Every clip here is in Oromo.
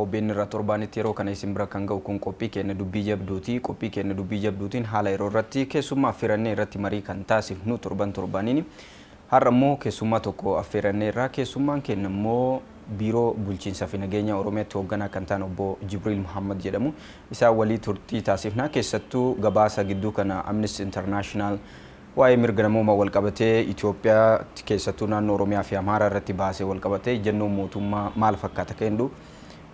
OBN irraa torbaanitti yeroo kana isin bira kan ga'u kun qophii keenya dubbii jabduuti. Qophii keenya dubbii jabduutiin haala yeroo irratti keessummaa affeerannee irratti marii kan taasifnu torbaaniin. Har'a immoo keessummaa tokko affeerannee irraa keessummaan keenya immoo biiroo bulchiinsaa fi nageenya Oromiyaatti hoogganaa kan ta'an obbo Jibriil Muhammad jedhamu. Isaa walii turtii taasifna keessattuu gabaasa gidduu kana Amnesty International waa'ee mirga namoomaa wal qabatee Itoophiyaa keessattuu naannoo Oromiyaa fi Amaaraa irratti baasee wal qabatee ejjennoo mootummaa maal fakkaata kennu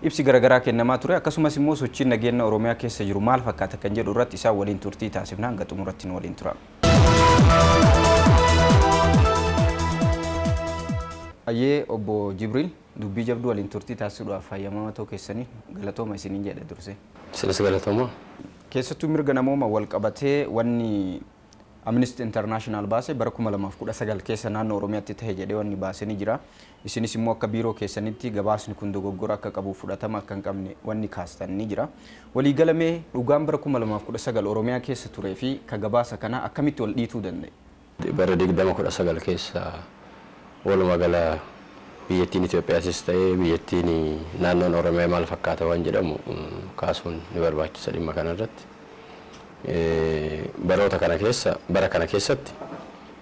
ibsi garaagaraa kennamaa ture. Akkasumas immoo sochiin nageenya Oromiyaa keessa jiru maal fakkaata kan jedhu irratti isaa waliin turtii taasifna. Hanga xumuratti nu waliin tura. Ayyee obbo Jibriil dubbii jabduu waliin turtii taasisuudhaaf fayyamamaa ta'uu keessanii galatooma isiniin jedhe dursee. Silas galatooma. Keessattuu mirga namoomaa wal qabatee wanni Amnesty International baase bara 2019 keessa naannoo Oromiyaatti ta'e jedhee wanni baasee ni jira. Isinis immoo akka biiroo keessanitti gabaasni kun dogoggora akka qabu fudhatama akka hin qabne wanni kaastan ni jira. Walii galamee dhugaan bara 2019 Oromiyaa keessa turee fi ka gabaasa kana akkamitti wal dhiituu danda'e? Bara 2019 keessa walumaa gala biyyattiin Itoophiyaas ta'ee biyyattiin naannoon Oromiyaa maal fakkaata waan jedhamu kaasuun ni barbaachisa dhimma kanarratti. Baroota kana keessa bara kana keessatti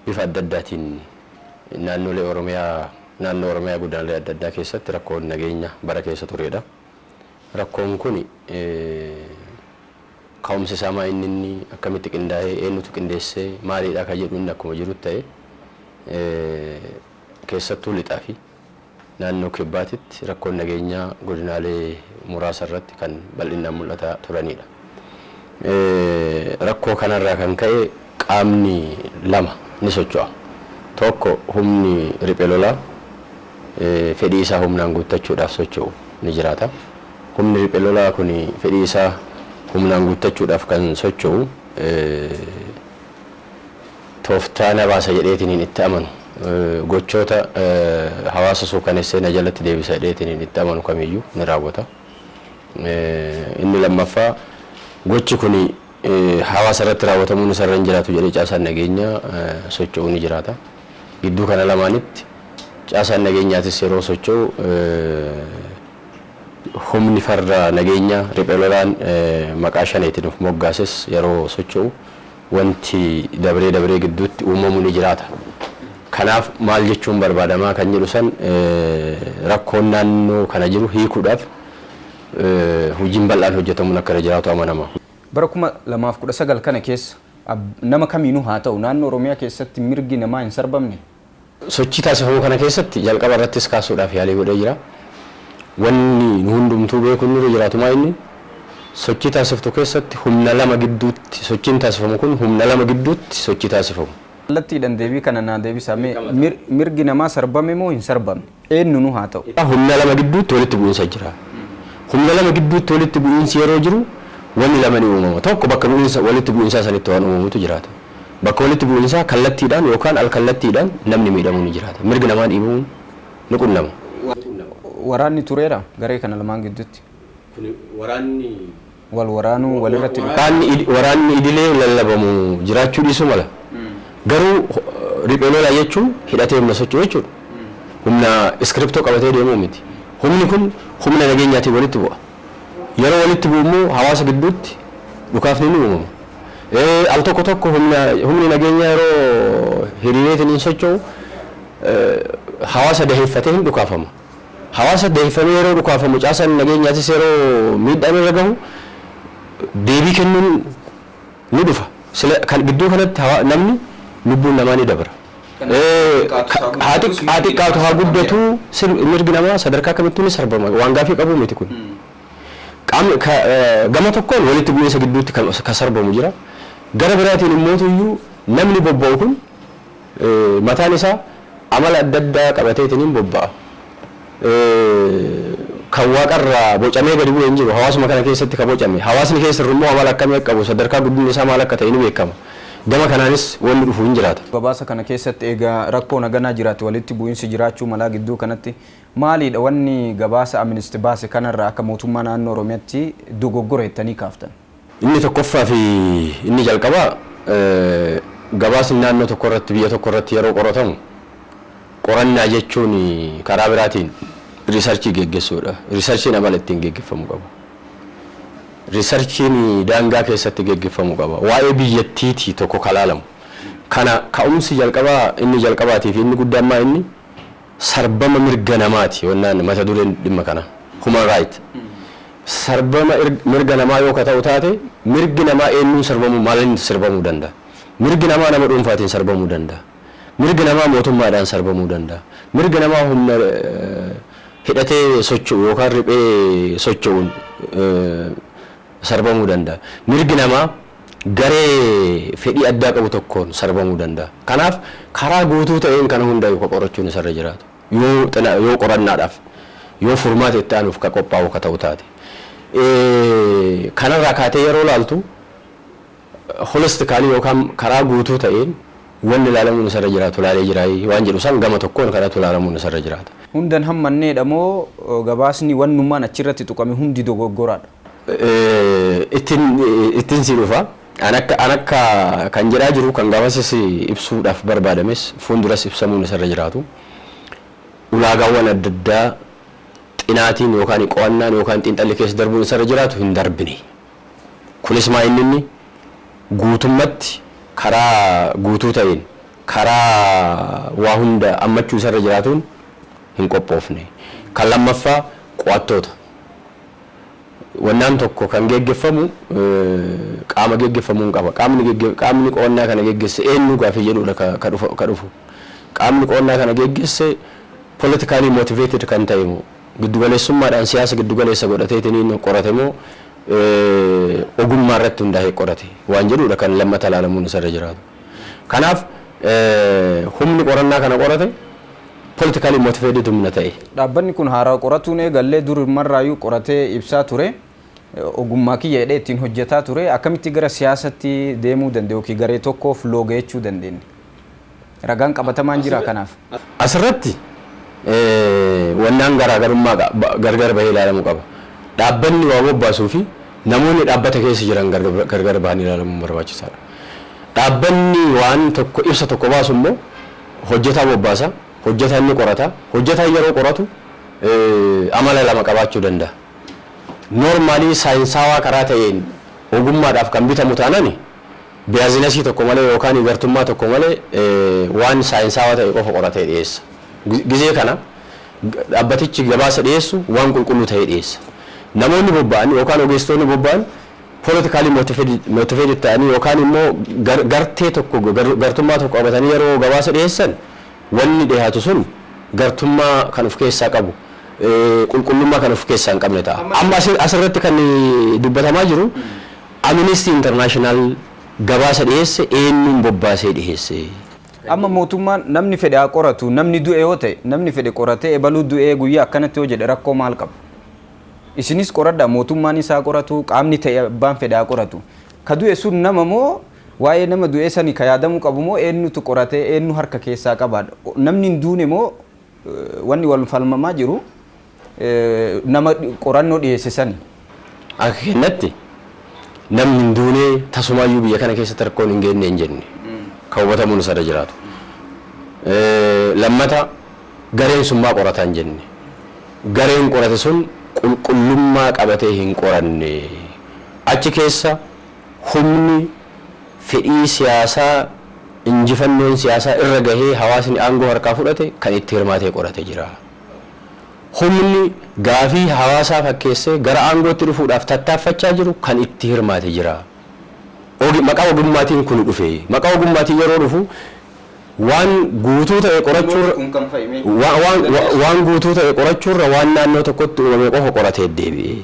bifa adda addaatiin naannoo Oromiyaa godinaalee adda addaa keessatti rakkoon nageenya bara keessa turedha. Rakkoon kun ka'umsi isaa maa inni akkamitti qindaa'ee eenyutu qindeessee maalidha kan jedhu inni akkuma jiru ta'e keessattuu lixaa fi naannoo kibbaatitti rakkoon nageenyaa godinaalee muraasa irratti kan bal'inaan mul'ataa turanidha. Rakkoo kanarraa kan ka'e qaamni lama ni socho'a. Tokko humni riphee lolaa fedhii isaa humnaan guuttachuudhaaf socho'u ni jiraata. Humni riphee lolaa kun fedhii isaa humnaan guuttachuudhaaf kan socho'u tooftaa na baasa jedheetiin itti amanu gochoota hawaasa suukaneessee na jalatti deebisa jedheetiin itti amanu kamiyyuu ni raawwata. Inni lammaffaa gochi kun hawaasa irratti raawwatamuun isa irra hin jiraatu jedhee caasaan nageenyaa socho'uu ni jiraata. Gidduu kana lamaanitti caasaan nageenyaatis yeroo socho'u humni farra nageenyaa riphee lolaan maqaa shaneetiin of moggaases yeroo socho'u wanti dabree gidduutti uumamu ni jiraata. Kanaaf maal jechuun barbaadamaa kan jedhu san rakkoon naannoo kana jiru hiikuudhaaf hojiin bal'aan hojjetamuun akka irra jiraatu amanama. Bara 2019 kana keessa nama kamiinuu haa ta'u naannoo Oromiyaa keessatti mirgi namaa hin sarbamne. Sochii taasifamu kana keessatti jalqaba irrattis kaasuudhaaf yaalii godhee jira. Wanni nu hundumtuu beekuun nurra jiraatu maa inni sochii taasiftu keessatti humna lama gidduutti sochiin taasifamu kun humna lama gidduutti sochii taasifamu. Kallattiidhaan deebii kana naa deebisamee mirgi namaa sarbame moo hin sarbamne eenyuunu haa ta'u. Humna lama gidduutti walitti bu'iinsa jira. Humna lama gidduutti walitti bu'iinsi yeroo jiru wanni lama ni uumama. Tokko bakka walitti bu'iinsaa sanitti waan uumamutu jiraata. Bakka walitti bu'iinsaa kallattiidhaan yookaan alkallattiidhaan namni miidhamuu ni jiraata. Mirgi namaa dhiibuun ni qunnama. Waraanni tureera garee kana lamaan gidduutti. Waraanni wal waraanuu walirratti waraanni idilee lallabamu jiraachuu dhiisuu mala. Garuu riphee lolaa jechuun hidhatee humna socho'u jechuudha. Humna iskiriptoo qabatee deemuu miti. Humni kun humna nageenyaatiin walitti bu'a. Yeroo walitti bu'u immoo hawaasa gidduutti dhukaafni ni uumama. Al tokko humni nageenyaa yeroo hiriireetiin hin socho'u hawaasa daheeffatee hin dhukaafama. Hawaasa daheeffamee yeroo dhukaafamu caasaan nageenyaatis yeroo miidhaan irra gahu deebii kennuun ni dhufa. Kan gidduu kanatti namni lubbuun namaa ni dabra. Haa xiqqaatu haa guddatu mirgi namaa sadarkaa kamittuu ni sarbama waan gaafii qabu miti kun. Gama tokkoon walitti bu'iinsa gidduutti kan sarbamu jira. Gara biraatiin immoo namni bobba'u kun mataan isaa amala adda addaa qabateetiin bobba'a. Kan waaqarraa bocamee gadi bu'ee hin jiru hawaasuma kana keessatti kan bocame hawaasni keessa immoo amala akkamii qabu sadarkaa guddinni isaa maal akka ta'e ni beekama. Gama kanaanis wanni dhufu hin jiraata. Gabaasa kana keessatti egaa rakkoo naganaa jiraate walitti bu'iinsi jiraachuu malaa gidduu kanatti maalidha wanni gabaasa Amnesty baase kanarraa akka mootummaa naannoo Oromiyaatti dogoggora jettanii kaaftan? Inni tokkoffaa fi inni jalqabaa gabaasni naannoo tokko irratti biyya tokko irratti yeroo qoratamu qorannaa jechuun karaa biraatiin riisarchii geggeessuudha. Riisarchiin amala ittiin geggeeffamuu qaba. Riisarchiin daangaa keessatti geggeeffamuu qaba. Waa'ee biyyattiitii tokko kalaalamu. Kana ka'umsi jalqabaa inni jalqabaatiif inni guddaan maa inni sarbama mirga namaati wannaan mata dureen dhimma kana. Human right. Sarbama mirga namaa yoo ka ta'u taate mirgi namaa eenyuun sarbamuu maaliin sarbamuu danda'a. Mirgi namaa nama dhuunfaatiin sarbamuu danda'a. Mirgi namaa mootummaadhaan sarbamuu danda'a. Mirgi namaa humna hidhatee socho'u yookaan riphee socho'uun sarbamuu danda'a. Mirgi namaa garee fedhii addaa qabu tokkoon sarbamuu danda'a. Kanaaf karaa guutuu ta'een kana hunda qorachuun isarra jiraatu. Yoo qorannaadhaaf yoo furmaata itti aanuuf ka qophaa'u ka ta'u taate. Kanarraa kaatee yeroo laaltu holistikaalii yookaan karaa guutuu ta'een wanni ilaalamuun isarra jiraatu ilaalee jiraayi waan jedhu san gama tokkoon kanatu ilaalamuun isarra jiraata. Hundan hammanneedha moo gabaasni wannummaan achirratti tuqame hundi dogoggoraadha? Ittiin si dhufa. An akka kan jedhaa jiru kan gabaasis ibsuudhaaf barbaadames fuulduras ibsamuun isarra jiraatu. Ulaagaawwan adda addaa xinaatiin yookaan qo'annaan yookaan xiinxalli keessa darbuun isarra jiraatu hin darbine. Kunis maa inni guutummatti karaa guutuu ta'een karaa waa hunda ammachuu isarra jiraatuun hin qophoofne. Kan lammaffaa qo'attoota. Wannaan tokko kan geggeeffamu qaama geggeeffamuu qaba. Qaamni qo'annaa kana geggeesse eenyu gaafii jedhudha ka dhufu. Qaamni qo'annaa kana geggeesse politically motivated kan ta'e moo giddugaleessummaadhaan siyaasa giddugaleessa godhateetiin qorate moo ogummaa irratti hundaa'ee qorate waan jedhudha kan lammata ilaalamuun isarra jiraatu. Kanaaf humni qorannaa kana qorate politically motivated humna ta'e. Dhaabbanni kun haaraa qoratuun eegallee dur marraayyuu qoratee ibsaa ture. Ogummaa kiyya jedhee ittiin hojjetaa ture. Akkamitti gara siyaasatti deemuu danda'u yookiin garee tokkoof looga jechuu dandeenya? Ragaan qabatamaan jira kanaaf. Asirratti wannaan garaagarummaa gargar bahee ilaalamuu qaba. Dhaabbanni waa bobbaasuu fi namoonni dhaabbata keessa jiran gargar bahanii ilaalamuun barbaachisaadha. Dhaabbanni waan tokko ibsa tokko baasu immoo hojjetaa bobbaasa. Hojjetaa inni qorata. Hojjetaa yeroo qoratu amala lama qabaachuu danda'a. Normaalii saayinsaawaa karaa ta'een ogummaadhaaf kan bitamu taanani biyaazinasii tokko malee yookaan gartummaa tokko malee waan saayinsaawaa ta'e qofa qoratee dhiyeessa. Gizee kana dhaabbatichi gabaasa dhiyeessu waan qulqulluu ta'e dhiyeessa. Namoonni bobba'an yookaan ogeessitoonni bobba'an politically motivated ta'anii yookaan immoo gartee tokko gartummaa tokko qabatanii yeroo gabaasa dhiyeessan wanni dhiyaatu sun gartummaa kan of keessaa qabu qulqullummaa kan of keessaa hin qabne ta'a. Amma asirratti kan dubbatamaa jiru Amnesty International gabaasa dhiyeesse eenyuun bobbaasee dhiyeesse. Amma mootummaan namni fedhe haa qoratu namni du'e yoo ta'e namni fedhe qoratee ebaluu du'ee guyyaa akkanatti yoo jedhe rakkoo maal qaba? Isinis qoradha mootummaan isaa qoratu qaamni ta'e abbaan fedhe haa qoratu. Ka du'e sun nama moo waa'ee nama du'ee sanii ka yaadamuu qabu moo eenyutu qoratee eenyu harka keessaa qabaadha? Namni hin duune moo wanni wal falmamaa jiru nama qorannoo dhiyeesse sani? Akka kennatti namni hin duune tasumaayyuu biyya kana keessatti rakkoon hin geenne hin jenne kan hubatamuun isarra jiraatu. Lammata gareen sun maa qorataa hin jenne. Gareen qorate sun qulqullummaa qabatee hin qoranne. Achi keessa humni fedhii siyaasaa injifannoon siyaasaa irra gahee hawaasni aangoo harkaa fudhate kan itti hirmaatee qorate jira. Humni gaafii hawaasaa fakkeessee gara aangootti dhufuudhaaf tattaaffachaa jiru kan itti hirmaate jira. Maqaa ogummaatiin kun dhufe. Maqaa ogummaatiin yeroo dhufu waan guutuu ta'e qorachuurra waan guutuu ta'e qorachuurra waan naannoo tokkotti uumame qofa qoratee deebi'e.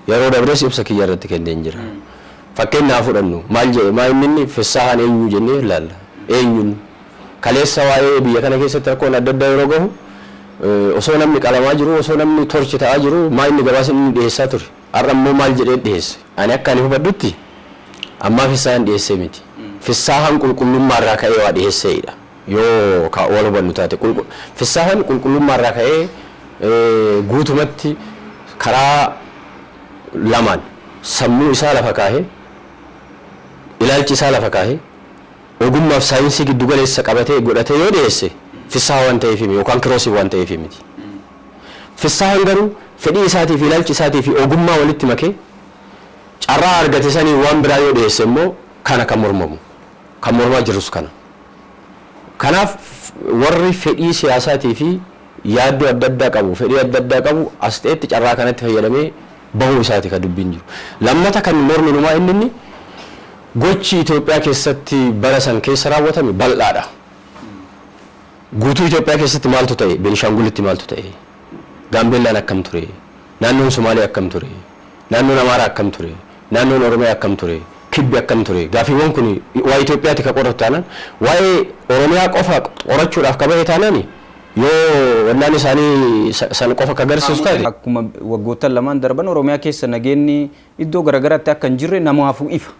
Yeroo dabres ibsa kiyya irratti kenneen jira. Fakkeenyaaf fudhannu maal jedhe maa inni Fessaahaan eenyu jennee ilaalla. Eenyuun kaleessa waa'ee biyya kana keessatti rakkoon adda addaa yeroo gahu osoo namni qalamaa jiru osoo namni torchi ta'aa jiru maa inni gabaasa inni dhiyeessaa ture. Har'a immoo maal jedhee dhiyeesse. Ani akka ani hubadhutti ammaa Fessaahaan dhiyeessee miti. Fessaahaan qulqullummaa irraa ka'ee waa dhiyeesseedha. Yoo wal hubannu taate Fessaahaan qulqullummaa irraa ka'ee guutumatti karaa lamaan sammuu isaa lafa kaahee ilaalchi isaa lafa kaahee ogummaaf saayinsii giddugaleessa qabatee godhatee yoo dhiyeesse Fessaahaa waan ta'eef yookaan Kiroosii waan ta'eef miti. Fissaan garuu fedhii isaatii fi ilaalchi isaatii fi ogummaa walitti makee carraa argate sanii waan biraa yoo dhiyeesse immoo kana kan mormamu kan mormaa jirus kana. Kanaaf warri fedhii siyaasaatii fi yaaddoo adda addaa qabu fedhii adda addaa qabu as ta'etti carraa kanatti fayyadamee bahuu isaati kan dubbiin jiru. Lammata kan morminumaa inni gochi Itoophiyaa keessatti bara san keessa raawwatame bal'aadha. Guutuu Itoophiyaa keessatti maaltu ta'e? Beenishaangulitti maaltu ta'e? Gaambeellaan akkam ture? Naannoon Somaalee akkam ture? Naannoon Amaaraa akkam ture? Naannoon Oromiyaa akkam ture? Kibbi akkam ture? Gaaffiiwwan kun waa'ee Itoophiyaatti ka qoratu taanaan waa'ee Oromiyaa qofa qorachuudhaaf ka bahe taanaan yoo wannaan isaanii san qofa ka agarsiisu taate. Akkuma waggoottan lamaan darban Oromiyaa keessa nageenyi iddoo garaagaraatti akka hin jirre namaafuu ifa.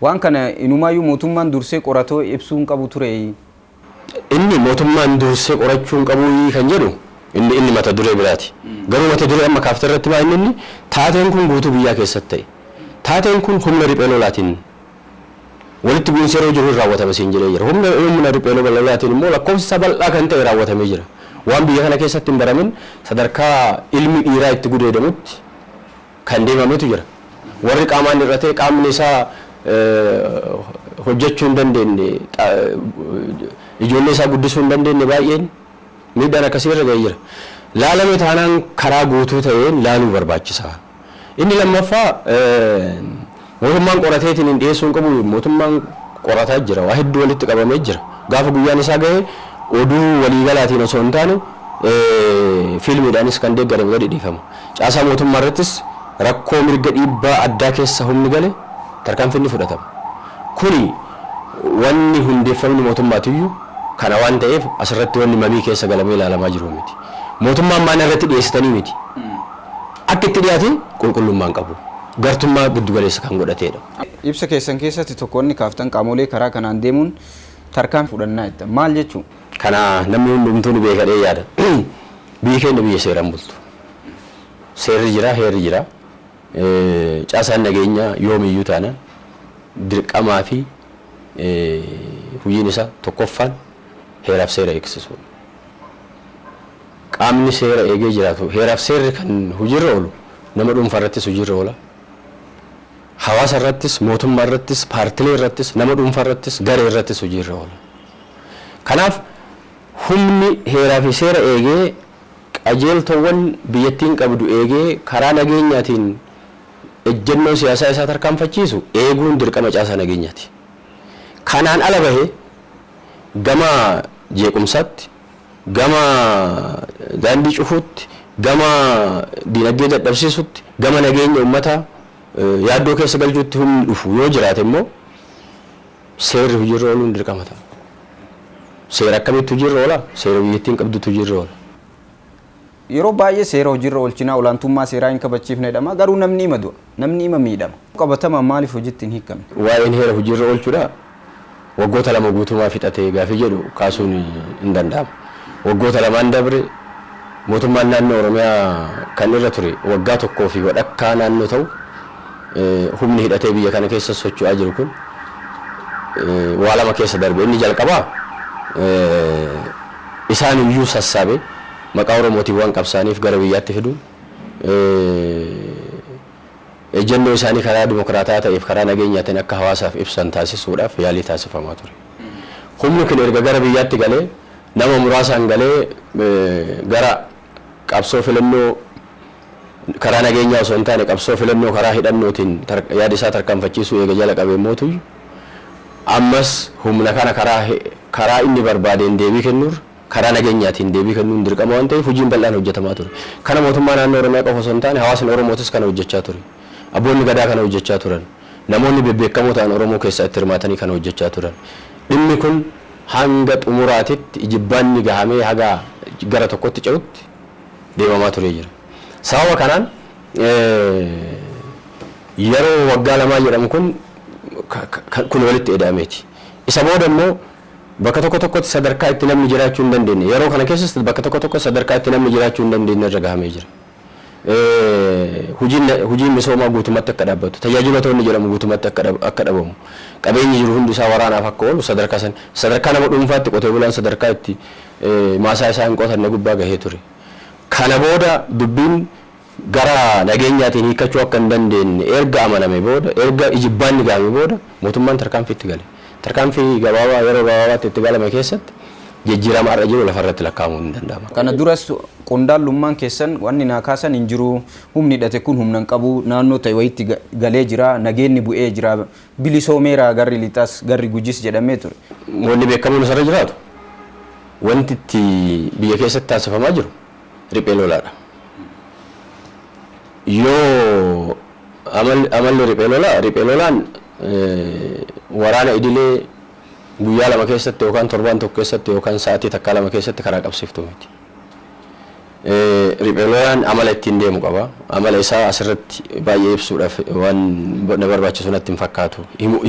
Waan kana inumaayyuu mootummaan dursee qoratoo ibsuun qabu ture. Inni mootummaan dursee qorachuun qabu kan jedhu inni mata duree biraati. Garuu mata duree amma kaafte irratti baa inni taateen kun guutuu biyyaa keessatti ta'e. Taateen kun humna riphee lolaatiin walitti bu'iinsa yeroo jiru raawwatame siin jedhee jira. Humna riphee lolaatiin immoo lakkoofsi isaa bal'aa kan ta'e raawwatamee jira. Waan biyya kana keessatti hin baramin sadarkaa ilmi dhiiraa itti gudeedamutti kan deemametu jira. Warri qaamaan irratee qaamni isaa hojjechuu hin dandeenye ijoollee isaa guddisuu hin dandeenye baay'een miidhaan akkasii irra ga'ee jira. Laalame taanaan karaa guutuu ta'een laaluu barbaachisa. Inni lammaffaa mootummaan qorateetiin hin dhiyeessuun qabu mootummaan qorataa jira. Waa hedduu walitti qabamee jira. Gaafa guyyaan isaa ga'e oduu waliigalaatiin osoo hin taane fiilmiidhaanis kan deeggarame gadi dhiifama. Caasaa mootummaa irrattis rakkoo mirga dhiibbaa addaa keessa humni gale tarkaanfiin fudhatama. Kuni wanni hundeeffamni mootummaatiyyuu kana waan ta'eef asirratti wanni mamii keessa galamee ilaalamaa jiru miti. Mootummaan maana irratti dhiyeessitanii miti. Akka itti dhiyaate qulqullummaan qabu. Gartummaa giddu galeessa kan godhateedha. Ibsa keessan keessatti tokkonni kaaftan qaamolee karaa kanaan deemuun tarkaanfii fudhannaa jetta. Maal jechuun? Kana namni hundumtuu ni beekadhee yaada. Biyyi keenya biyya seeraan bultu. Seerri jira, heerri jira. Caasaan nageenyaa yoomiyyuu taanaan dirqamaa fi hojiin isaa tokkoffaan heeraaf seera eegsisuudha. Qaamni seera eegee jiraatu heeraaf seerri kan hojiirra oolu nama dhuunfaa irrattis hojiirra oola. Hawaasa irrattis, mootummaa irrattis, paartilee irrattis, nama dhuunfaa irrattis, garee irrattis hojiirra oola. Kanaaf humni heeraa fi seera eegee qajeeltowwan biyyattiin qabdu eegee karaa nageenyaatiin ejjennoo siyaasaa isaa tarkaanfachiisu eeguun dirqama caasaa nageenyaati. Kanaan ala bahee gama jeequmsaatti, gama daandii cufuutti, gama dinagdee dadhabsiisutti, gama nageenya uummataa yaaddoo keessa galchuutti humni dhufu yoo jiraate immoo seerri hojiirra ooluun dirqama ta'a. Seera akkamitti hojiirra oola? Seera biyyattiin qabdutti hojiirra oola. Yeroo baay'ee seera hojiirra oolchinaa olaantummaa seeraa hin kabachiifne jedhama. Garuu namni hima du'a, namni hima miidhama. Qabatama maaliif hojiitti hin hiikamne? Waa'een heera hojiirra oolchuudha. Waggoota lama guutumaa fixatee gaafii jedhu kaasuun hin danda'amu. Waggoota lamaan dabre mootummaan naannoo Oromiyaa kan irra ture waggaa tokkoo fi wadhakkaa naannoo ta'u humni hidhatee biyya kana keessa socho'aa jiru kun waa lama keessa darbe. Inni jalqabaa isaan iyyuu sassaabee maqaa Oromootiin waan qabsaaniif gara biyyaatti fiduun ejjennoo isaanii karaa dimokiraataa ta'eef karaa nageenyaatiin akka hawaasaaf ibsan taasisuudhaaf yaalii taasifamaa ture. Humni kun erga gara biyyaatti galee nama muraasaan galee gara qabsoo filannoo karaa nageenyaa osoo hin taane qabsoo filannoo karaa hidhannootiin yaada isaa tarkaanfachiisuu eega jala qabee mootu ammas humna kana karaa inni barbaadeen deebii kennuur karaa nageenyaatiin deebii kennuun dirqama waan ta'eef hojiin bal'aan hojjetamaa ture. Kana mootummaa naannoo Oromiyaa qofa osoo hin taane hawaasni Oromootis kana hojjechaa ture. Abboonni gadaa kana hojjechaa turan. Namoonni bebbeekamoo ta'an Oromoo keessaa itti hirmaatanii kana hojjechaa turan. Dhimmi kun hanga xumuraatitti jibbaanni gahamee haga gara tokkotti ce'utti deemamaa turee jira. Sababa kanaan yeroo waggaa lamaa jedhamu kun walitti eda'ameeti. Isa booda immoo bakka tokkotti sadarkaa itti namni jiraachuu hin dandeenye yeroo kana keessatti bakka tokko sadarkaa itti namni jiraachuu hin dandeenye irra gahamee jira. Hojiin misoomaa guutummaatti akka dhaabbatu tajaajilatoonni jedhamu guutummaatti akka dhabamu qabeenyi jiru hundi isaa waraanaaf akka oolu sadarkaa nama dhuunfaatti qotee bulaan sadarkaa itti maasaa isaa hin qotanne gubbaa gahee ture. Kana booda dubbiin gara nageenyaatiin hiikachuu akka hin dandeenye erga amaname booda erga ijibbaanni gaame booda mootummaan tarkaanfiitti gale. Tarkaanfii gabaabaa yeroo gabaabaatti itti galame keessatti jijjiirama har'a jiru lafarratti lakkaa'amuu hin danda'ama. Kana duras qondaalummaan keessan wanni naa kaasan hin jiru humni hidhate kun humna hin qabu naannoo ta'e wayitti galee jira nageenyi bu'ee jira bilisoomeera garri lixaas garri gujis jedhamee ture. Wanni beekamuun isarra jiraatu wanti itti biyya keessatti taasifamaa jiru riphee lolaadha. Yoo amalli riphee lolaan waraana idilee guyyaa lama keessatti yookaan torbaan tokko keessatti yookaan sa'aatii takka lama keessatti karaa qabsiiftu miti. Riphee lolaan amala ittiin deemu qaba. Amala isaa asirratti baay'ee ibsuudhaaf waan na barbaachisu natti hin fakkaatu.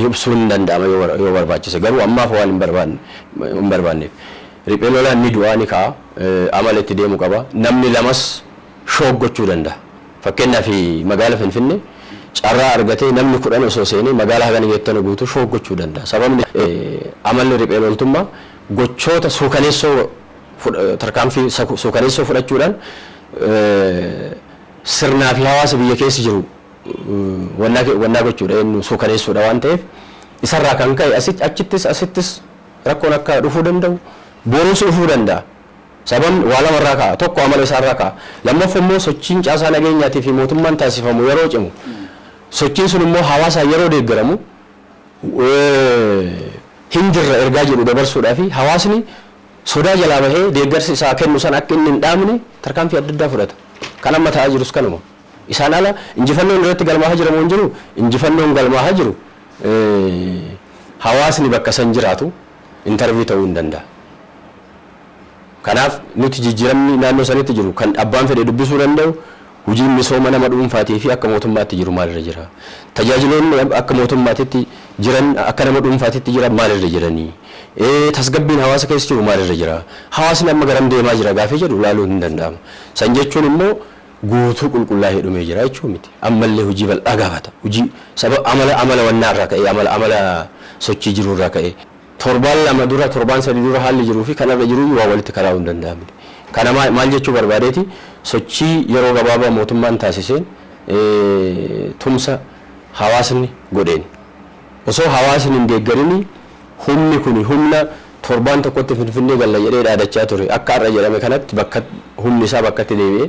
Ibsuu hin danda'ama yoo barbaachise garuu ammaaf waan hin barbaanneef. Riphee lolaan ni du'aa ni ka'a. Amala itti deemu qaba. Namni lamas shoggochuu danda'a. Fakkeenyaaf magaala Finfinnee carraa argatee namni 10 osoo seenee magaalaa hagana geettan guutuu shoggochuu danda'a. Sababni amalli riphee loltummaa gochoota suukaneessoo tarkaanfii suukaneessoo fudhachuudhaan sirnaa fi hawaasa biyya keessa jiru wannaa gochuudha inni suukaneessuudha waan ta'eef isarraa kan ka'e achittis rakkoon akka dhufuu danda'u boruus dhufuu danda'a. Sababni waa lamarraa ka'a tokko amala isaarraa ka'a lammaffaa immoo sochiin caasaa nageenyaatii fi mootummaan taasifamu yeroo cimu sochiin sun immoo hawaasaan yeroo deeggaramu hinjirra ergaa jedhu dabarsuudhaa fi hawaasni sodaa jalaa bahee deeggarsi isaa kennu san akka inni hin dhaamne tarkaanfii adda addaa fudhata. Kan amma ta'aa jirus kanuma. Isaan ala injifannoon irratti galmaa'aa jiramu hin jiru injifannoon galmaa'aa jiru hawaasni bakka san jiraatu intarvii ta'uu hin danda'a. Kanaaf nuti jijjiiramni naannoo sanitti jiru kan abbaan fedhe dubbisuu danda'u hojiin misooma nama dhuunfaatii fi akka mootummaatti jiru maalirra jira. Tajaajiloonni akka mootummaatitti jiran akka nama dhuunfaatitti jiran maalirra jiranii. Tasgabbiin hawaasa keessa jiru maalirra jira. Hawaasni amma garam deemaa jira gaafii jedhu ilaaluun hin danda'amu. San jechuun immoo guutuu qulqullaa'ee dhumee jira jechuu miti. Ammallee hojii bal'aa gaafata. Hojii sababa amala wannaarraa ka'ee amala sochii jirurraa ka'ee torbaan lama dura torbaan sadii dura haalli jiruu fi kanarra jiru waa walitti karaa'uu hin danda'amu. Kana maal jechuu barbaadeeti sochii yeroo gabaabaa mootummaan taasiseen tumsa hawaasni godheen osoo hawaasni hin deeggarini humni kun humna torbaan tokkotti Finfinnee galla jedhee dhaadachaa ture akka har'a jedhame kanatti bakka humni isaa bakkatti deebi'ee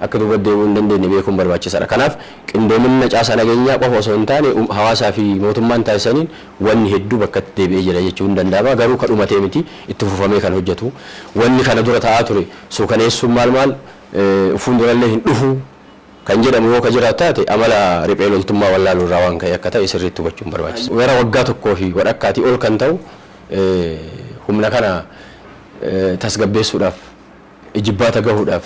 akka duuba deebi'uu hin dandeenye beekuun barbaachisaadha. Kanaaf qindoomina caasaa nageenyaa qofa osoo hin taane hawaasaa fi mootummaan taasisaniin wanni hedduu bakkatti deebi'ee jira jechuu hin danda'ama. Garuu kan dhumatee miti itti fufamee kan hojjetu wanni kana dura ta'aa ture suukaneessuun maal fuuldurallee hin dhufu kan jedhamu yoo ka jiraatu taate amala riphee loltummaa wallaaluu irraa waan ka'e akka ta'e sirriitti hubachuun barbaachisa. Gara waggaa tokkoo fi wadhakkaatii ol kan ta'u humna kana tasgabbeessuudhaaf ijibbaata gahuudhaaf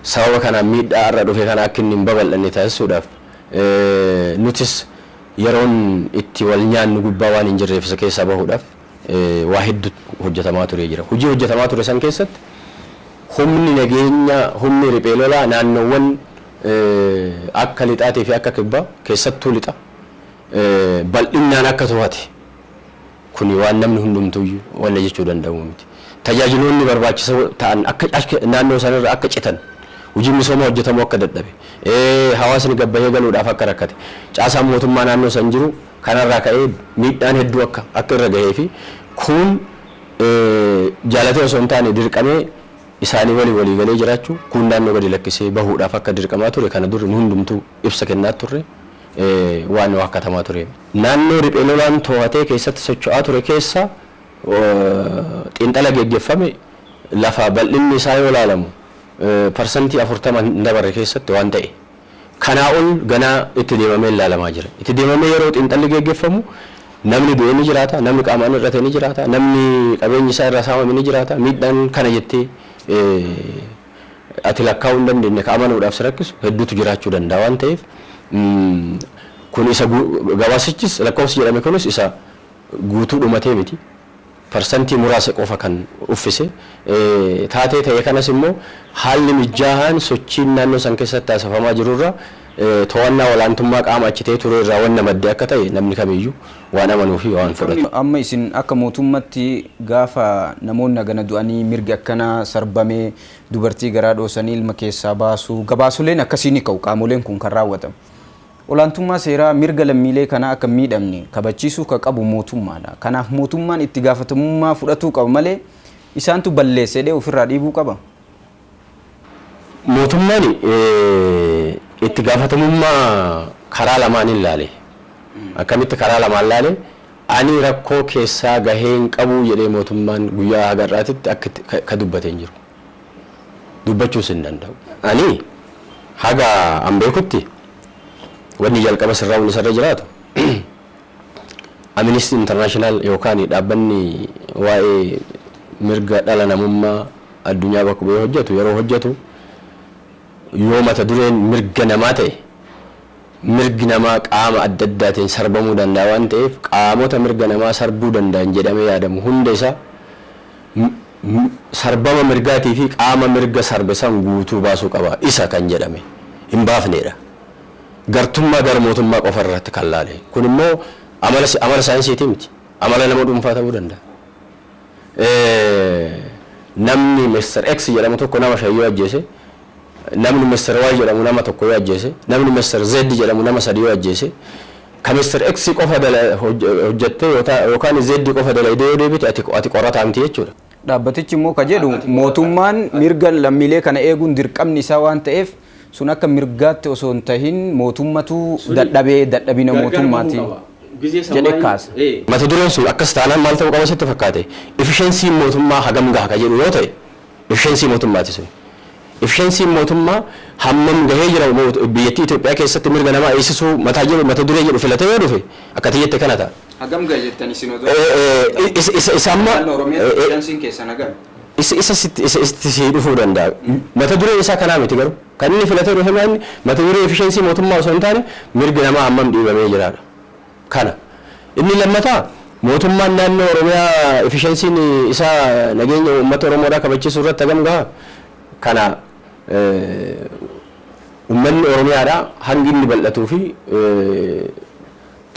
sababa kanaan miidhaa irra dhufe kana akka inni hin babal'anne taasisuudhaaf nutis yeroon itti wal nyaannu gubbaa waan hin jirreef isa keessaa bahuudhaaf waa hedduu hojjetamaa ture jira. Hojii hojjetamaa ture san keessatti humni nageenya humni riphee lolaa naannoowwan akka lixaatii fi akka kibbaa keessattuu lixa bal'inaan akka to'ate kuni waan namni hundumtuu walla jechuu danda'u miti. Tajaajiloonni barbaachisoo ta'an akka naannoo sanarra akka citan hojii misooma hojjetamu akka dadhabe hawaasni gabbahee galuudhaaf akka rakkate caasaan mootummaa naannoo san jiru kanarraa ka'ee miidhaan hedduu akka irra gahee fi kun jaalatee osoo hin taane dirqamee isaanii walii galee jiraachuu kun naannoo gadi lakkisee bahuudhaaf akka dirqamaa ture kana dur hundumtuu ibsa kennaa turre waan wakkatamaa ture. Naannoo riphee lolaan to'atee keessatti socho'aa ture keessa xiinxala geggeeffame lafa bal'inni isaa yoo ilaalamu parsantii 40 hin dabarre keessatti waan ta'e kanaa ol ganaa itti deemamee ilaalamaa jira. Itti deemamee yeroo xiinxalli geggeeffamu namni du'ee ni jiraata, namni qaamaan hir'ate ni jiraata, namni qabeenyi isaa irraa saamame ni jiraata. Miidhaan kana jettee ati lakkaa'uu hin dandeenye amanuudhaaf si rakkisu hedduutu jiraachuu danda'a waan ta'eef kun isa gabaasichis lakkoofsi jedhame kunis isa guutuu dhumatee miti. Parsantii muraasa qofa kan uffise taatee ta'e kanas immoo haalli mijaa'aan sochiin naannoo san keessatti taasifamaa jirurra to'annaa olaantummaa qaama achitee ture irraa wanna maddee akka ta'e namni kamiyyuu waan amanuu fi waan fudhatu. Amma isin akka mootummatti gaafa namoonni hagana du'anii mirgi akkana sarbamee dubartii garaa dhoosanii ilma keessaa baasuu gabaasuleen akkasii ni ka'u qaamoleen kun kan raawwatamu. Olaantummaa seeraa mirga lammiilee kanaa akka miidhamne kabachiisuu ka qabu mootummaadha. Kanaaf mootummaan itti gaafatamummaa fudhatuu qaba malee isaantu balleessedee ofirraa dhiibuu qaba. Mootummaan itti gaafatamummaa karaa lamaan ilaale. Akkamitti karaa lamaan ilaale ani rakkoo keessaa gaheen qabu jedhee mootummaan guyyaa hagarraatitti akka ka dubbatee hin jiru. Dubbachuus hin danda'u. Ani haga an beekutti wanni jalqaba sirraa'uun isarra jiraatu Amnesty International yookaan dhaabbanni waa'ee mirga dhala namummaa addunyaa bakka bu'ee hojjetu yeroo hojjetu yoo mata dureen mirga namaa ta'e mirgi namaa qaama adda addaatiin sarbamuu danda'a waan ta'eef qaamota mirga namaa sarbuu danda'an jedhamee yaadamu hunda isaa sarbama mirgaatii fi qaama mirga sarbe san guutuu baasuu qaba isa kan jedhame hin baafneedha. Gartummaa gara mootummaa qofa irratti kan laale kun immoo amala saayinsiitii miti amala nama dhuunfaa ta'uu danda'a. Namni Mr. X jedhamu tokko nama shan yoo ajjeese namni Mr. Y jedhamu nama tokko yoo ajjeese namni Mr. Z jedhamu nama sadi yoo ajjeese ka Mr. X qofa hojjette yookaan Z qofa dalaydee yoo deebite ati qorataa miti jechuudha. Dhaabbatichi immoo ka jedhu mootummaan mirga lammiilee kana eeguun dirqamni isaa waan ta'eef sun akka mirgaatti osoo hin tahin mootummatu dadhabina mootummaati jedhee kaasa. Mata dureen sun akkas taanaan maal ta'uu qaba sitti fakkaate efficiency mootummaa hagam gaha ka jedhu yoo ta'e efficiency mootummaati sun. Efficiency mootummaa hammam gahee jira biyyattii Itoophiyaa keessatti mirga namaa eegsisuu mata duree jedhu filatee yoo dhufe akka tiyyette kana ta'a. Hagam gahe jettanii sinoo isa amma efficiency keessan hagam. Isa si dhufuu danda'a. Mata duree isaa kanaa miti garuu kan inni filatee dhufe maanni mata duree efficiency mootummaa osoo hin taane mirgi namaa hammam dhiibamee jiraadha. Kana inni lammataa mootummaan naannoo Oromiyaa efficiency isaa nageenya uummata Oromoodhaa kabachiisuu irratti hagam gaha. Kana uummanni Oromiyaadhaa hangi inni bal'atuu fi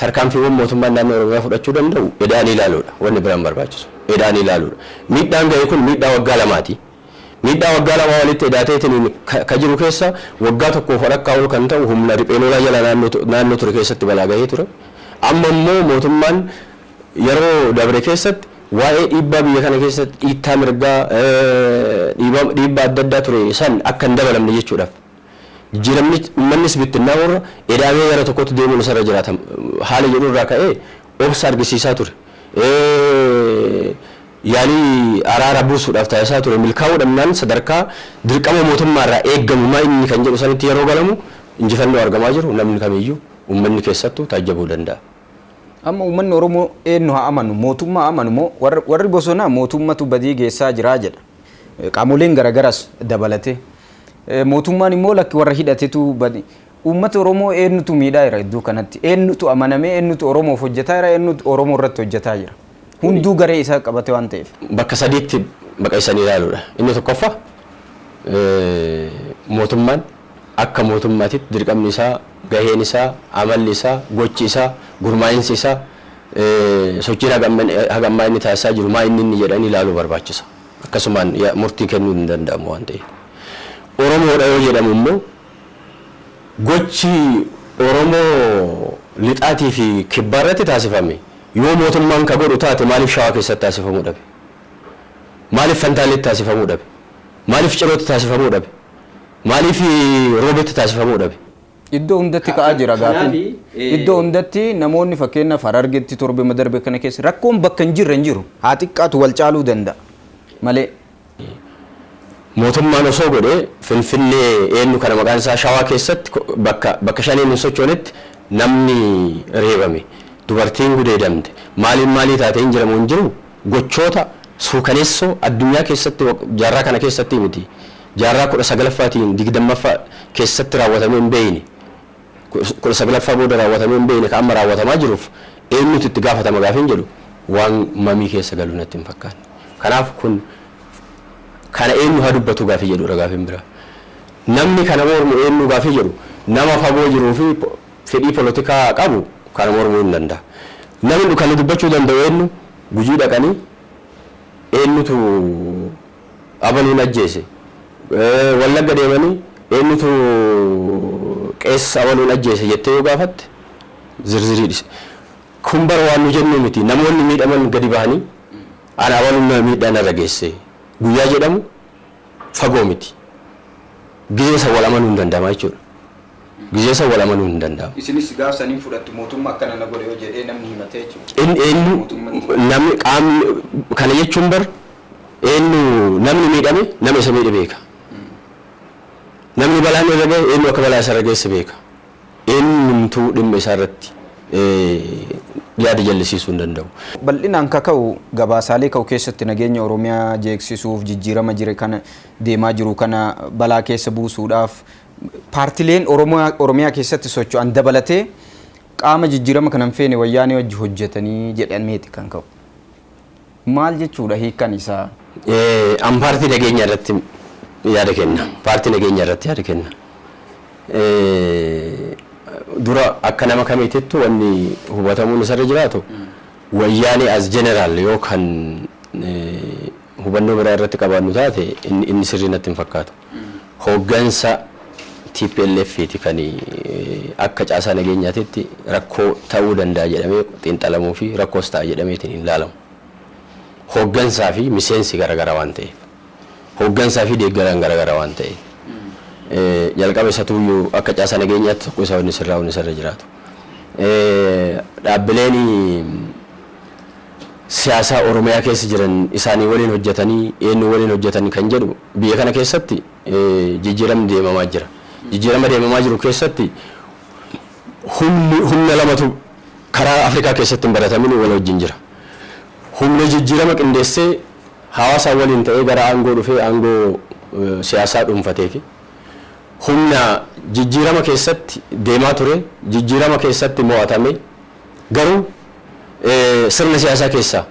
tarkaanfiiwwan mootummaan naannoo Oromiyaa fudhachuu danda'u edaan ilaaluudha wanni biraan barbaachisu edaan ilaaluudha. Miidhaan ga'e kun miidhaa waggaa lamaati. Miidhaa waggaa lamaa walitti edaateetiin ka jiru keessa waggaa tokkoof walakkaa ol kan ta'u humna riphee lolaa jala naannoo ture keessatti balaa gahee ture. Amma immoo mootummaan yeroo dabre keessatti waa'ee dhiibbaa biyya kana keessatti dhiittaa mirgaa dhiibbaa adda addaa ture san akka hin dabalamne jechuudhaaf. Jijjiiramni uummannis bittinnaa warra edaamee gara tokkotti deemuun isarra jiraata haala jedhu irraa ka'ee obsa argisiisaa ture. Yaalii araara buusuudhaaf taasisaa ture milkaa'uu dhabnaan sadarkaa dirqama mootummaa irraa eeggamu maa inni kan jedhu sanitti yeroo galamu injifannoo argamaa jiru namni kamiyyuu uummanni keessattuu taajjabuu danda'a. Amma uummanni Oromoo eenyu haa amanu mootummaa amanu moo warri bosonaa mootummatu badii geessaa jiraa jedha. Qaamoleen garagaras dabalate. Mootummaan immoo lakki warra hidhatetu badii. Uummata Oromoo eenyutu miidhaa jira iddoo kanatti eenyutu amanamee eenyutu Oromoof hojjetaa jira eenyutu Oromoo irratti hojjetaa jira. Hunduu garee isaa qabate waan ta'eef. Bakka sadiitti baqaysanii ilaaluudha. Inni tokkoffaa mootummaan akka mootummaatitti dirqamni isaa gaheen isaa amalli isaa gochi isaa gurmaa'insi isaa sochiin hagammaa inni taasisaa jiru maa inni jedhanii ilaaluu barbaachisa. Akkasumaan murtii kennuu hin danda'amu waan ta'eef. Oromoodha yoo jedhamu immoo gochi Oromoo lixaatii fi kibbaa irratti taasifame yoo mootummaan ka godhu taate maaliif shawaa keessatti taasifamuu dhabe? Maaliif Fantaaleetti taasifamuu dhabe? Maaliif Cirootti taasifamuu dhabe? Maaliif Roobetti taasifamuu dhabe? Iddoo hundatti ka'aa jira gaaffii. Iddoo hundatti namoonni fakkeenyaaf Harargeetti torbe madarbe kana keessa rakkoon bakka hin jirre hin jiru. Haa xiqqaatu wal caaluu danda'a malee. Mootummaan osoo godhee Finfinnee eenyu kana maqaan isaa Shawaa keessatti bakka shaniin hin sochoonetti namni reebame. Dubartiin gudeedamte maalii taatee hin jiramu hin jiru gochoota suukaneessoo addunyaa keessatti jaarraa kana keessatti miti jaarraa 19ffaatiin 20ffaa keessatti raawwatamee hin beeyne 19ffaa booda raawwatamee hin beeyne kan amma raawwatamaa jiruuf eenyutu itti gaafatama gaafii hin jedhu waan mamii keessa galu natti hin fakkaanne. Kanaaf kun kana eenyu haa dubbatu gaafii jedhudha gaafiin biraa. Namni kana mormu eenyu gaafii jedhu nama fagoo jiruu fi fedhii poolitikaa qabu kan mormuu hin danda'a. Namni kan dubbachuu danda'u eenyu Gujii dhaqanii eenyutu abaluun ajjeese Wallagga deemanii eenyutu qeessa abaluun ajjeese jettee yoo gaafatte zirziriidhis. Kun bara waan nu jennu miti namoonni miidhaman gadi bahanii ana abaluun miidhaan irra geesse guyyaa jedhamu fagoo miti. Gizeessa wal amanuu hin danda'ama jechuudha. Gizeessa wal amanuu hin danda'amu. Isinis gaaf saniin fudhattu mootummaa akkana na godhe yoo jedhee namni himatee jechuudha. Eenyu namni qaamni kana jechuun bar eenyu namni miidhame nama isa miidhe beeka. Namni balaan irra gahe eenyu akka balaa isa irra geesse beeka. Eenyumtuu dhimma isaa irratti yaada jallisiisuu hin danda'u. Bal'inaan kaka'u gabaasaalee ka'u keessatti nageenya Oromiyaa jeeksisuuf jijjiirama jire kana deemaa jiru kana balaa keessa buusuudhaaf paartileen Oromiyaa keessatti socho'an dabalatee qaama jijjiirama kanan feene wayyaanee wajji hojjetanii jedhameeti kan ka'u. Maal jechuudha hiikan isaa? An paartii nageenya irratti yaada kenna. Paartii nageenya irratti yaada kenna. Dura akka nama kamiitittu wanni hubatamuun isarra jiraatu wayyaanee as jeneraal yookaan hubannoo biraa irratti qabaannu taate inni sirrii natti hin fakkaatu. Hooggansa TPLF kan akka caasaa nageenyaatitti rakkoo ta'uu danda'a jedhamee xiinxalamuu fi rakkoos ta'a jedhameetiin hin ilaalamu. Hooggansaa fi miseensi garaagaraa waan ta'eef. Hooggansaa fi deeggaraan garaagaraa waan ta'eef. Jalqaba isatuyyuu akka caasaa nageenyaatti tokko isa wanni sirraa jiraatu. Dhaabbileen siyaasaa Oromiyaa keessa jiran isaanii waliin hojjetanii eenyu waliin hojjetanii kan jedhu biyya kana keessatti jijjiiramni deemamaa jira. Jijjiirama deemamaa jiru keessatti humna lamatu karaa Afrikaa keessatti hin baratamin wal wajjin jira. Humna jijjiirama qindeessee hawaasa waliin ta'ee gara aangoo dhufee aangoo siyaasaa dhuunfatee fi humna jijjiirama keessatti deemaa ture jijjiirama keessatti mo'atame garuu sirna siyaasaa keessaa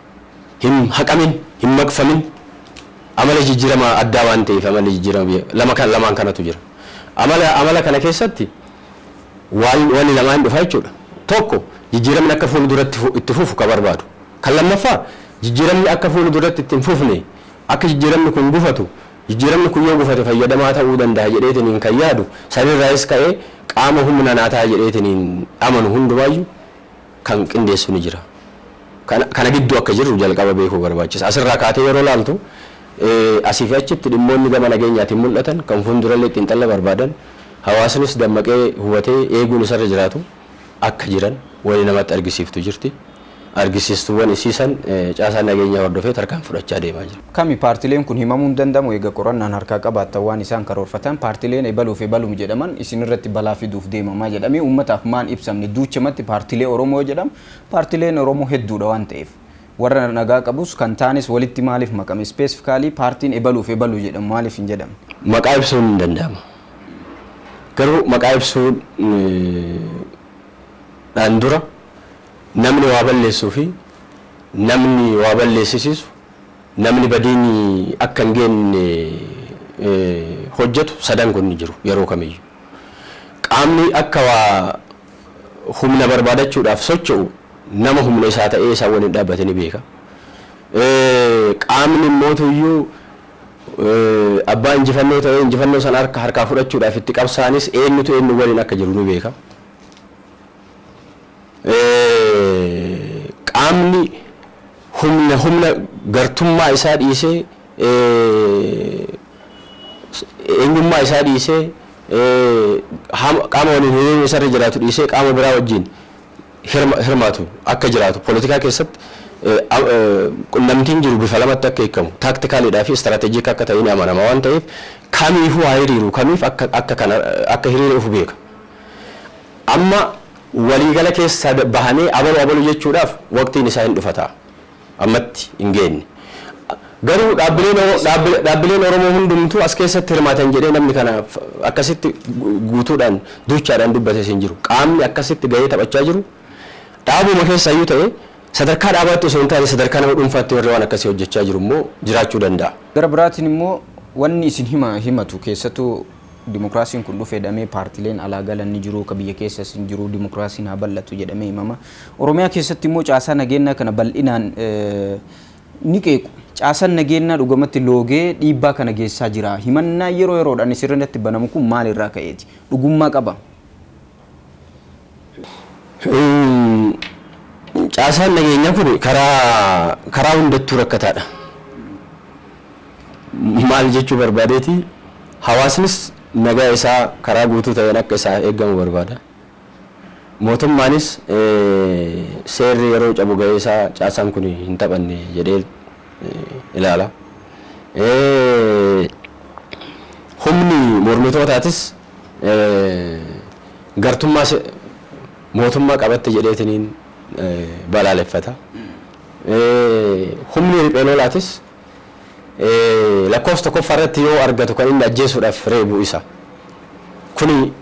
hin haqamin hin maqfamin amala jijjiirama addaa waan ta'eef amala jijjiirama lamaan kanatu jira. Amala kana keessatti waan lamaan dhufa jechuudha. Tokko jijjiiramni akka fuulduratti itti fufu ka barbaadu. Kan lammaffaa jijjiiramni akka fuulduratti itti hin fufne akka jijjiiramni kun gufatu jijjiiramni kun yoo gufate fayyadamaa ta'uu danda'a jedheetiniin kan yaadu sanirraayis ka'ee qaama humna naa ta'a jedheetiniin amanu hundumaayyuu kan qindeessu ni jira. Kana gidduu akka jiru jalqaba beekuu barbaachisa. Asirraa kaatee yeroo laaltu asii fi achitti dhimmoonni gama nageenyaatiin mul'atan kan fuuldurallee xiinxalla barbaadan hawaasnis dammaqee hubatee eeguun isarra jiraatu akka jiran wali namatti argisiiftu jirti. Argisiistuuwwan isiisan caasaa nageenyaa hordofee tarkaan fudhachaa deemaa jira. Kami paartileen kun himamuu hin danda'amu eega qorannaan harkaa qabaatan waan isaan karoorfatan paartileen ebaluuf ebalum jedhaman isin irratti balaa fiduuf deemamaa jedhamee uummataaf maan ibsamne duuchamatti paartilee Oromoo jedhamu paartileen Oromoo hedduudha waan ta'eef warra nagaa qabus kan taanis walitti maaliif maqame ispeesifikaalii paartiin ebaluuf ebaluu jedhamu maaliif hin jedhamne? Maqaa ibsuun hin danda'ama. Garuu maqaa ibsuun dhaan dura namni waa balleessuu fi namni waa balleessisiisu namni badiini akka hin geenye hojjetu sadan kun ni jiru yeroo kamiyyuu. Qaamni akka waa humna barbaadachuudhaaf socho'u nama humna isaa ta'ee isaan waliin dhaabbatanii beeka. Qaamni immootuyyuu abbaa injifannoo ta'ee injifannoo sana harkaa fudhachuudhaaf itti qabsaanis eenyutu eenyu waliin akka jiru ni beeka. Qaamni humna gartummaa isaa dhiisee eenyummaa isaa dhiisee qaama waliin hiriiruu isarra jiraatu dhiisee qaama biraa wajjin hirmaatu akka jiraatu poolitikaa keessatti qunnamtiin jiru bifa lamatti akka hiikamu taaktikaaliidhaa fi istiraatejik akka ta'e ni amanama waan ta'eef kamiifuu haa hiriiru kamiif akka hiriira ufu beeka. Amma waliigala keessa bahanii abalu jechuudhaaf waqtiin isaa hin dhufata ammatti hin geenye. Garuu dhaabbileen Oromoo hundumtuu as keessatti hirmaatan jedhee namni kana akkasitti guutuudhaan duuchaadhaan dubbatee hin jiru. Qaamni akkasitti gahee taphachaa jiru dhaabuma keessayyuu ta'e sadarkaa dhaabaatti osoo hin taane sadarkaa nama dhuunfaatti warri waan akkasii hojjechaa jiru immoo jiraachuu danda'a. Gara biraatiin immoo wanni isin himatu keessattuu dimokiraasiin kun dhufee dhamee paartileen alaa galan ni jiru, ka biyya keessas hin jiru, dimokiraasiin haa bal'atu jedhamee himama. Oromiyaa keessatti immoo caasaa nageenyaa kana bal'inaan ni qeequ. Caasaan nageenyaa dhugumatti loogee dhiibbaa kana geessaa jira. Himannaa yeroo yeroodhaan sirriitti banamu kun maalirraa ka'eeti? Dhugummaa qaba. Caasaan nageenyaa kun karaa hundattuu rakkataadha. Maal jechuu barbaadeeti? Hawaasnis nagaa isaa karaa guutuu ta'een akka isaa eegamu barbaada. Mootummaanis seerri yeroo cabu ga'ee isaa caasaan kun hin taphanne jedhee ilaala. Humni mormitootaatis gartummaa mootummaa qabatte jedheetiniin balaaleffata. Humni riphee lolaatis lakkoofsa tokkoffaa irratti yoo argatu kan inni ajjeesuudhaaf reebu isa. Kuni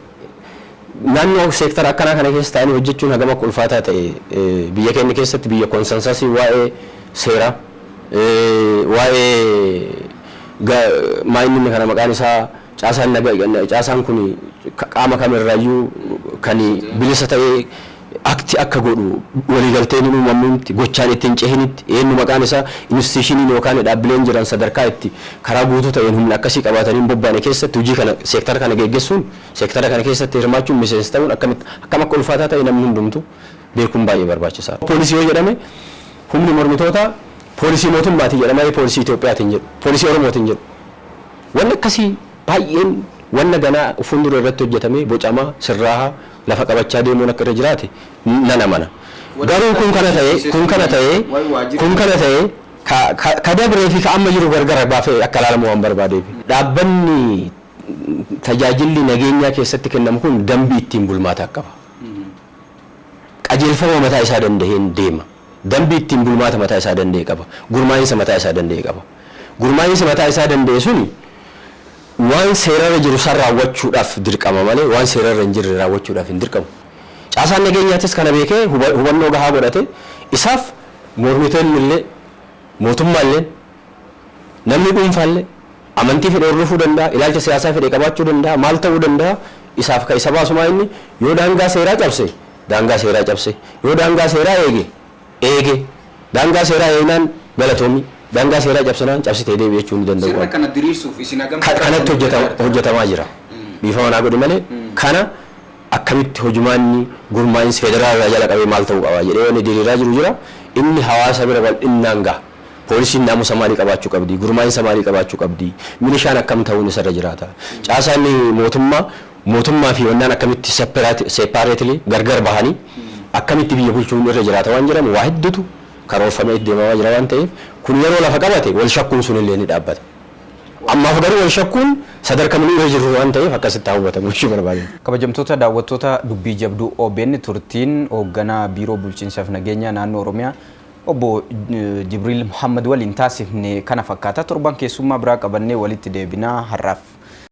naannoo seektara akkanaa kana keessa ta'anii hojjechuun hagam akka ulfaataa ta'e biyya keenya keessatti biyya konsensaasii waa'ee seeraa waa'ee maayinni kana maqaan isaa caasaan kun qaama kamirraayyuu kan bilisa ta'ee akti akka godhu waliigalteen uumamnutti gochaan ittiin cehinitti eenyu maqaan isaa institushiniin yookaan dhaabbileen jiran sadarkaa itti karaa guutuu ta'een humna akkasii qabaatanii bobbaane keessatti hojii kana seektara kana geggeessuun seektara kana keessatti hirmaachuun miseensa ta'uun akkam akka ulfaataa ta'e namni hundumtu beekuun baay'ee barbaachisaadha. Poolisii yoo jedhame humni mormitoota poolisii mootummaatiin jedhamee poolisii Itoophiyaatiin jedhu poolisii Oromootiin jedhu wanni akkasii baay'een wanna ganaa fuuldura irratti hojjetamee bocamaa sirraahaa lafa qabachaa deemuun akka irra jiraate nan amana. Garuu kun kana ta'ee ka dabree fi ka amma jiru gargar baafee akka ilaalamu waan barbaadeef. Dhaabbanni tajaajilli nageenyaa keessatti kennamu kun dambii ittiin bulmaata qaba. Qajeelfama mataa isaa danda'een deema. Dambii ittiin bulmaata mataa isaa danda'e qaba. Gurmaa'insa mataa isaa danda'e qaba. Gurmaa'insa mataa isaa danda'e suni waan seerarra jiru san raawwachuudhaaf dirqama malee waan seerarra hin jirre raawwachuudhaaf hin dirqamu. Caasaan nageenyaatis kana beekee hubannoo gahaa godhate isaaf mormitoonni illee mootummaallee namni dhuunfaallee amantii fedhe hordofuu danda'a, ilaalcha siyaasaa fedhe qabaachuu danda'a, maal ta'uu danda'a isaaf ka isa baasumaa inni yoo daangaa seeraa cabse daangaa seeraa cabse yoo daangaa seeraa eege daangaa seeraa eegnaan galatoomii daangaa seeraa cabsanaan cabsitee deebi'uu jechuu ni danda'u. Sirna kana diriirsuuf isin hagam kanatti hojjetamaa jira. Bifa manaa godhi malee kana akkamitti hojumaanni gurmaa'insi federaalaa jala qabee maal ta'uu qaba jedhee wanni diriiraa jiru jira. Inni hawaasa bira bal'inaan gaha. Poolisiin naamusa maalii qabaachuu qabdi? Gurmaa'insa maalii qabaachuu qabdi? Milishaan akkam ta'uun isarra jiraata? Caasaan mootummaa fi wannaan akkamitti seepaareetilii gargar bahanii akkamitti biyya bulchuun irra jiraata waan jedhamu waa hedduutu karoorfamee itti deemamaa jira waan ta'eef kun yeroo lafa qabate wal shakkuun sun illee ni dhaabbata. Ammaaf garuu wal shakkuun sadarkaa inni irra jiru waan ta'eef akkasitti hawwatamu jechuu barbaade. Kabajamtoota daawwattoota dubbii jabduu OBN turtiin hoogganaa biiroo bulchiinsaaf nageenyaa naannoo Oromiyaa obbo Jibriil Muhammad waliin taasifne kana fakkaata. Torban keessummaa biraa qabannee walitti deebinaa har'aaf